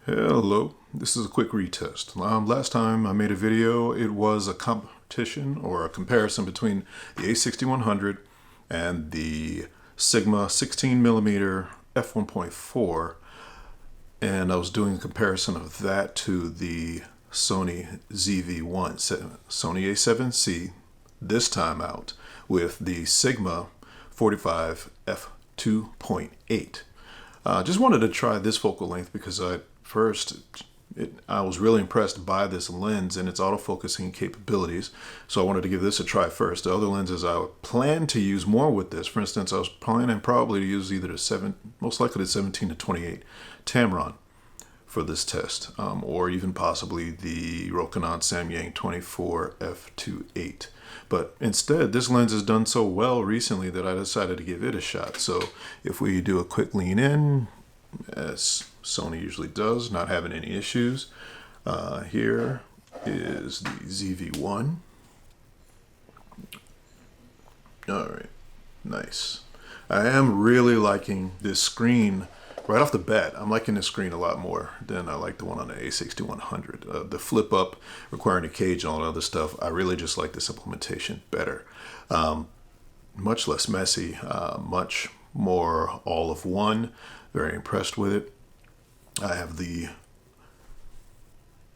Hello, this is a quick retest. Last time I made a video, it was a competition or a comparison between the A6100 and the Sigma 16mm f1.4, and I was doing a comparison of that to the Sony ZV-1, Sony A7c, this time out with the Sigma 45 f2.8. Just wanted to try this focal length because I was really impressed by this lens and its autofocusing capabilities. So I wanted to give this a try first. The other lenses I plan to use more with this. For instance, I was planning probably to use either most likely the 17 to 28 Tamron for this test, or even possibly the Rokinon Samyang 24 f2.8. But instead, this lens has done so well recently that I decided to give it a shot. So if we do a quick lean in, as Sony usually does, not having any issues. Here is the ZV-1. All right, nice. I am really liking this screen right off the bat. I'm liking this screen a lot more than I like the one on the A6100. The flip up requiring a cage and all that other stuff, I really just like this implementation better. Much less messy, much more all of one. Very impressed with it. I have the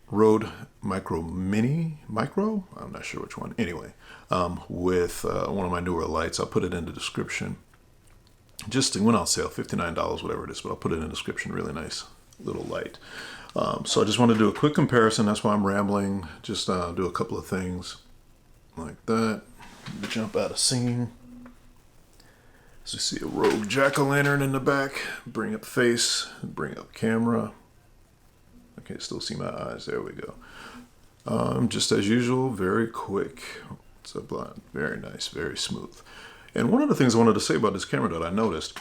Rode Micro, I'm not sure which one. Anyway, with one of my newer lights. I'll put it in the description. Just went on sale, $59, whatever it is, but I'll put it in the description. Really nice little light. So I just want to do a quick comparison. That's why I'm rambling. Just do a couple of things like that. Jump out of scene. So you see a rogue jack-o'-lantern in the back. Bring up face, bring up camera. I can still see my eyes. There we go. Just as usual, very quick. It's a blind, very nice, very smooth. And one of the things I wanted to say about this camera that I noticed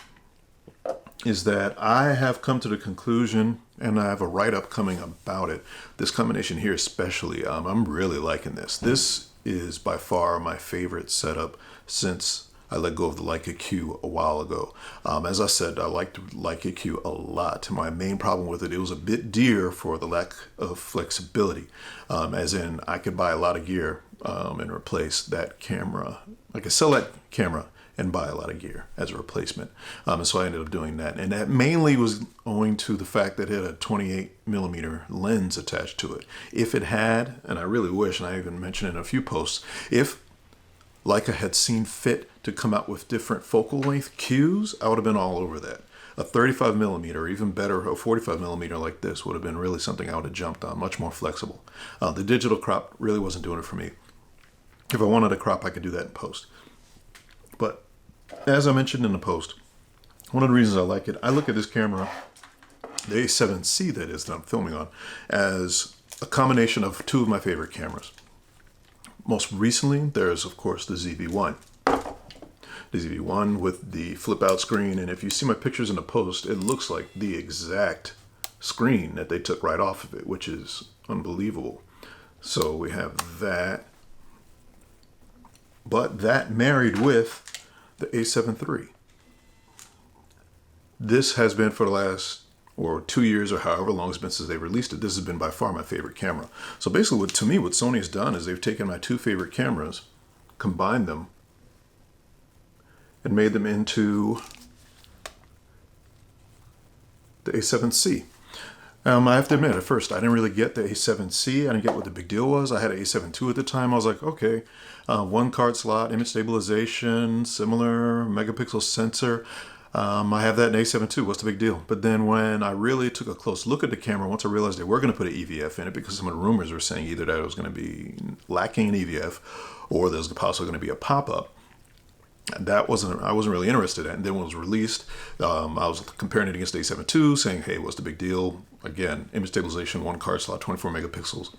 is that I have come to the conclusion, and I have a write-up coming about it. This combination here especially, I'm really liking this. This is by far my favorite setup since I let go of the Leica Q a while ago. As I said, I liked the Leica Q a lot. My main problem with it was a bit dear for the lack of flexibility. As in, I could buy a lot of gear and replace that camera. I could sell that camera and buy a lot of gear as a replacement. And so I ended up doing that. And that mainly was owing to the fact that it had a 28mm lens attached to it. If it had, and I really wish, and I even mentioned it in a few posts, if Leica had seen fit to come out with different focal length cues, I would have been all over that. A 35mm, or even better, a 45mm like this would have been really something I would have jumped on, much more flexible. The digital crop really wasn't doing it for me. If I wanted a crop, I could do that in post. But as I mentioned in the post, one of the reasons I like it, I look at this camera, the A7C that is, that I'm filming on, as a combination of two of my favorite cameras. Most recently, there's of course the ZV-1. The ZV-1 with the flip out screen, and if you see my pictures in the post, it looks like the exact screen that they took right off of it, which is unbelievable. So we have that, but that married with the A7 III. This has been for the last 2 years or however long it's been since they released it. This has been by far my favorite camera. So basically what Sony has done is they've taken my two favorite cameras, combined them, and made them into the A7C. I have to admit, at first, I didn't really get the A7C. I didn't get what the big deal was. I had an A7 II at the time. I was like, okay, one card slot, image stabilization, similar megapixel sensor. I have that in A7 II. What's the big deal? But then when I really took a close look at the camera, once I realized they were going to put an EVF in it, because some of the rumors were saying either that it was going to be lacking an EVF or there's possibly going to be a pop-up. I wasn't really interested in it. And then when it was released, I was comparing it against the A7 II, saying, hey, what's the big deal? Again, image stabilization, one card slot, 24 megapixels.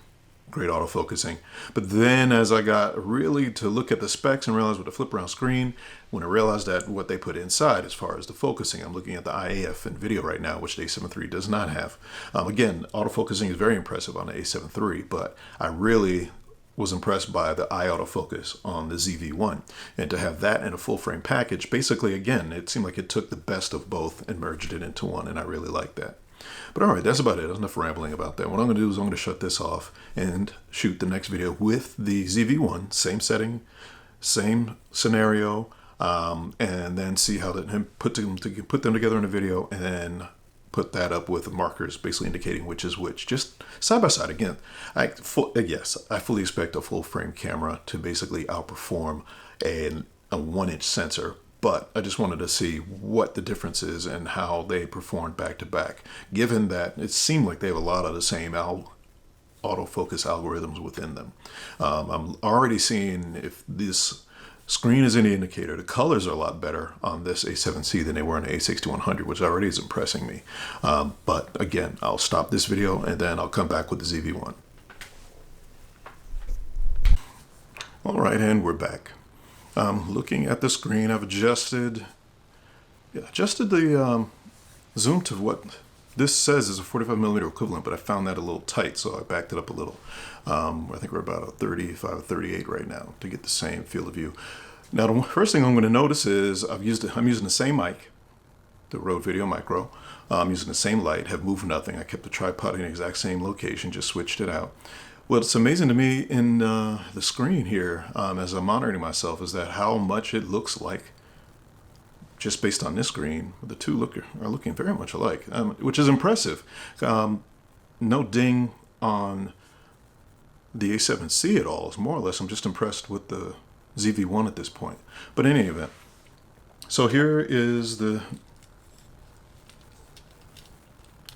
Great autofocusing. But then as I got really to look at the specs and realize with the flip around screen, when I realized that what they put inside as far as the focusing, I'm looking at the IAF in video right now, which the A7 III does not have. Again, autofocusing is very impressive on the A7 III, but I really was impressed by the eye autofocus on the ZV-1. And to have that in a full frame package, basically, again, it seemed like it took the best of both and merged it into one, and I really like that. But all right, that's about it. There's enough rambling about that. What I'm going to do is I'm going to shut this off and shoot the next video with the ZV-1, same setting, same scenario, and then see how to put them together in a video, and then put that up with markers basically indicating which is which, just side by side. Again, I fully expect a full frame camera to basically outperform a 1-inch sensor, but I just wanted to see what the difference is and how they performed back to back, given that it seemed like they have a lot of the same autofocus algorithms within them. I'm already seeing, if this screen is any indicator, the colors are a lot better on this A7C than they were on the A6100, which already is impressing me. But again, I'll stop this video and then I'll come back with the ZV-1. All right, and we're back. Looking at the screen, I've adjusted the zoom to what this says is a 45mm equivalent, but I found that a little tight, so I backed it up a little. I think we're about a 35, 38 right now to get the same field of view. Now, the first thing I'm going to notice is I'm using the same mic, the Rode Video Micro. I'm using the same light, have moved nothing. I kept the tripod in the exact same location, just switched it out. What's amazing to me in the screen here, as I'm monitoring myself, is that how much it looks like, just based on this screen, the two are looking very much alike, which is impressive. No ding on the A7C at all. It's more or less, I'm just impressed with the ZV-1 at this point. But in any event, so here is the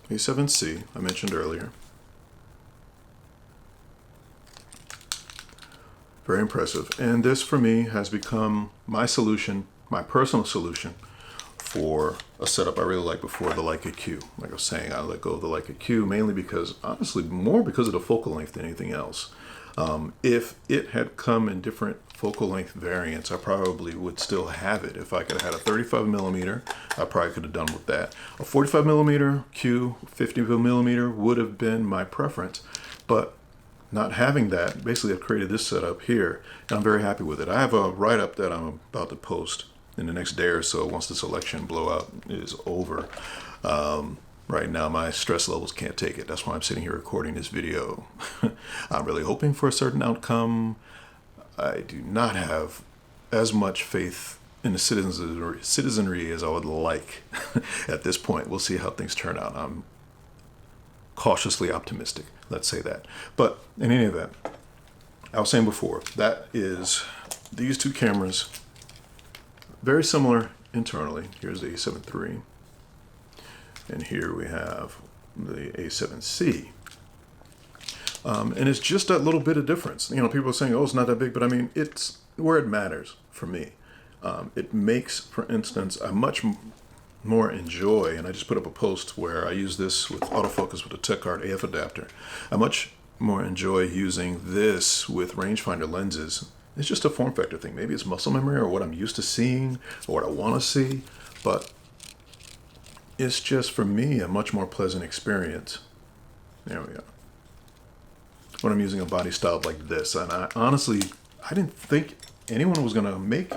A7C I mentioned earlier. Very impressive. And this, for me, has become my solution, my personal solution for a setup I really liked before, the Leica Q. Like I was saying, I let go of the Leica Q mainly because, honestly, more because of the focal length than anything else. If it had come in different focal length variants, I probably would still have it. If I could have had a 35mm, I probably could have done with that. A 45mm Q, 50mm would have been my preference, but not having that, basically I've created this setup here, and I'm very happy with it. I have a write-up that I'm about to post in the next day or so once this election blowout is over. Right now my stress levels can't take it. That's why I'm sitting here recording this video. I'm really hoping for a certain outcome. I do not have as much faith in the citizenry as I would like at this point. We'll see how things turn out. I'm cautiously optimistic, let's say that. But in any event, I was saying before, that is these two cameras, very similar internally. Here's the A7 III, and here we have the A7C. And it's just that little bit of difference. You know, people are saying, oh, it's not that big, but I mean, it's where it matters for me. It makes, for instance, a much more enjoy, and I just put up a post where I use this with autofocus with a TechArt AF adapter. I much more enjoy using this with rangefinder lenses. It's just a form factor thing. Maybe it's muscle memory or what I'm used to seeing or what I want to see, but it's just, for me, a much more pleasant experience. There we go. When I'm using a body style like this, and I didn't think anyone was going to make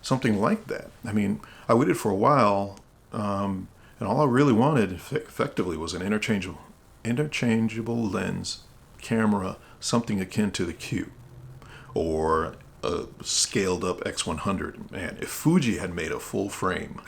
something like that. I mean, I waited for a while, and all I really wanted effectively was an interchangeable lens camera, something akin to the Q, or a scaled up X100. Man, if Fuji had made a full frame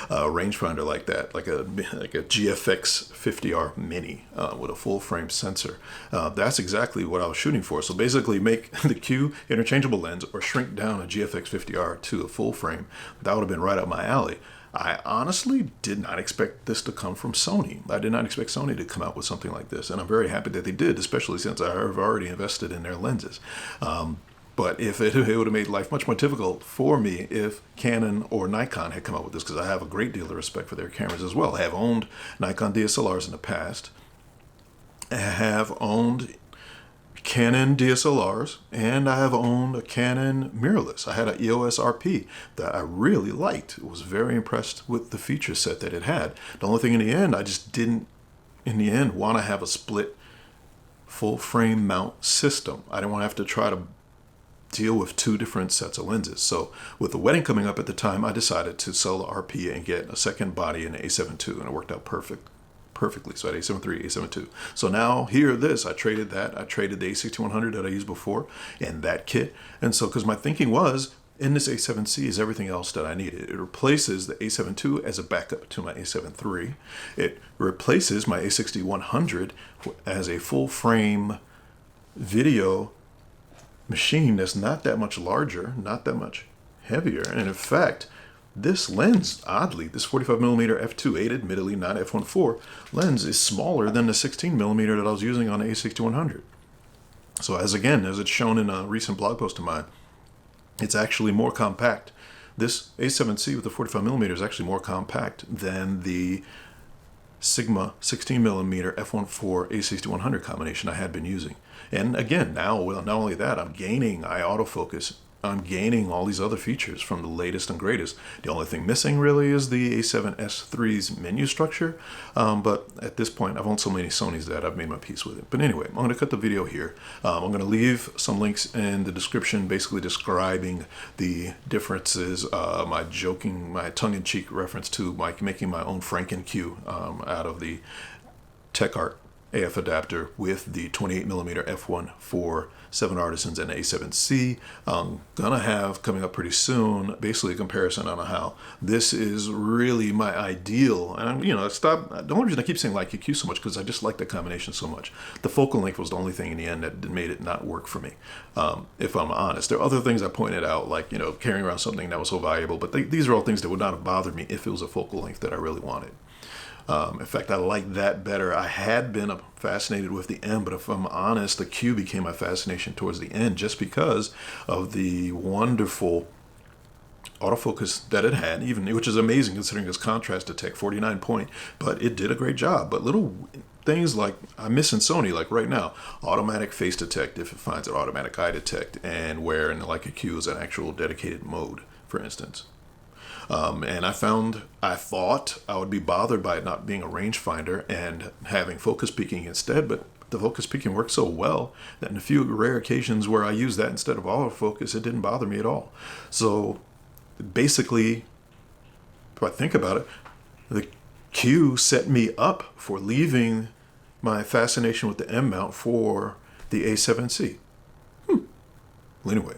rangefinder like that, like a GFX 50R Mini with a full frame sensor, that's exactly what I was shooting for. So basically make the Q interchangeable lens or shrink down a GFX 50R to a full frame. That would have been right up my alley. I honestly did not expect this to come from Sony. I did not expect Sony to come out with something like this, and I'm very happy that they did, especially since I have already invested in their lenses. But if it would have made life much more difficult for me if Canon or Nikon had come out with this, because I have a great deal of respect for their cameras as well. I have owned Nikon DSLRs in the past. I have owned Canon DSLRs, and I have owned a Canon mirrorless. I had an EOS RP that I really liked. I was very impressed with the feature set that it had. The only thing in the end, I just didn't, in the end, want to have a split full frame mount system. I didn't want to have to try to deal with two different sets of lenses. So with the wedding coming up at the time, I decided to sell the RP and get a second body in the A7 II, and it worked out perfectly perfectly. So I had A7 III, A7 II. So now here, I traded that. I traded the A6100 that I used before and that kit. And so, because my thinking was, in this A7C is everything else that I needed. It replaces the A7 II as a backup to my A7 III. It replaces my A6100 as a full frame video machine that's not that much larger, not that much heavier. And in fact, this lens, oddly, this 45mm f2.8, admittedly not f1.4 lens, is smaller than the 16mm that I was using on the A6100. So as it's shown in a recent blog post of mine, it's actually more compact. This A7C with the 45mm is actually more compact than the Sigma 16mm f1.4 A6100 combination I had been using. And again, now, well, not only that, I'm gaining eye autofocus. I'm gaining all these other features from the latest and greatest. The only thing missing really is the A7S III's menu structure. But at this point, I've owned so many Sonys that I've made my peace with it. But anyway, I'm going to cut the video here. I'm going to leave some links in the description basically describing the differences, my tongue-in-cheek reference to making my own Franken-Q out of the TechArt AF adapter with the 28mm f1.4 7 Artisans and A7C. I'm gonna have coming up pretty soon basically a comparison on how this is really my ideal. And the only reason I keep saying like EQ so much because I just like the combination so much. The focal length was the only thing in the end that made it not work for me, if I'm honest. There are other things I pointed out, like carrying around something that was so valuable, but these are all things that would not have bothered me if it was a focal length that I really wanted. In fact, I like that better. I had been fascinated with the M, but if I'm honest, the Q became my fascination towards the end just because of the wonderful autofocus that it had, which is amazing considering its contrast detect 49 point, but it did a great job. But little things like I miss in Sony, like right now, automatic face detect if it finds it, automatic eye detect, and where in the Leica Q is an actual dedicated mode, for instance. And I thought I would be bothered by it not being a rangefinder and having focus peaking instead, but the focus peaking worked so well that in a few rare occasions where I used that instead of autofocus, it didn't bother me at all. So basically, if I think about it, the Q set me up for leaving my fascination with the M mount for the A7C. Well, anyway,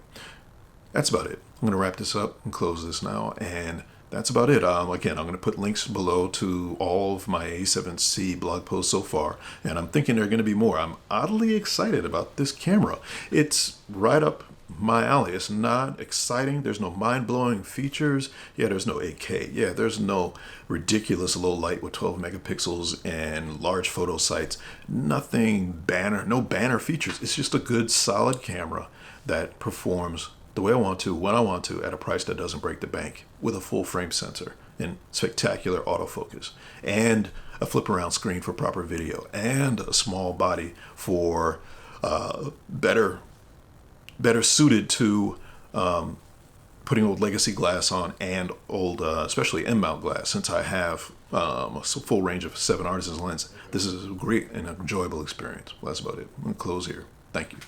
that's about it. I'm going to wrap this up and close this now, and that's about it. Again, I'm going to put links below to all of my A7C blog posts so far, and I'm thinking there are going to be more. I'm oddly excited about this camera. It's right up my alley. It's not exciting. There's no mind-blowing features. Yeah, there's no 8K. Yeah, there's no ridiculous low light with 12 megapixels and large photo sites. Nothing no banner features. It's just a good, solid camera that performs the way I want to, when I want to, at a price that doesn't break the bank, with a full frame sensor and spectacular autofocus and a flip around screen for proper video and a small body for better suited to putting old legacy glass on and old, especially M-mount glass. Since I have a full range of 7 Artisans lens, this is a great and enjoyable experience. Well, that's about it. I'm going to close here. Thank you.